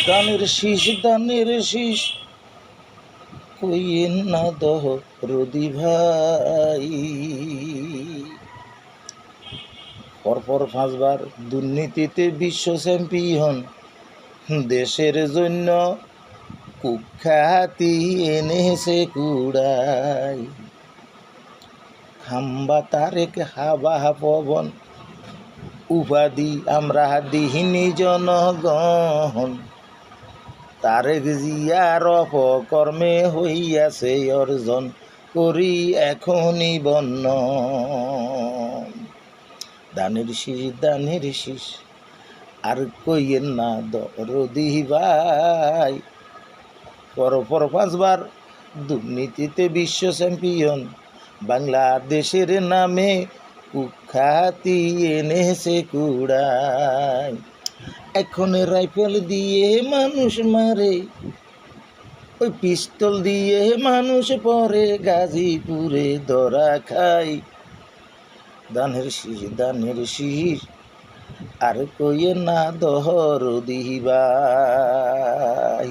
দানের শীষ কইয়েন না দহ রদি ভাই। পরপর 5 বার দুর্নীতিতে বিশ্ব চ্যাম্পিয়ন, দেশের জন্য কুখ্যাতি এনেছে কুড়াই। খাম্বা তারেক হাবা পবন উপাধি আমরা দিহিনী জনগণ, তারেক জিয়ার অপকর্মে হইয়াছে অর্জন করি এখনই বন্য। দানের শীষ আর কইয়েন না দরদি ভাই। পরপর 5 বার দুর্নীতিতে বিশ্ব চ্যাম্পিয়ন, বাংলাদেশের নামে কুখ্যাতি এনেছে কুড়াই। এখন রাইফেল দিয়ে মানুষ মারে, ওই পিস্তল দিয়ে মানুষ পরে গাজীপুরে ধরা খায়। দানের শীষ আর কইয়ে না দরদি ভাই।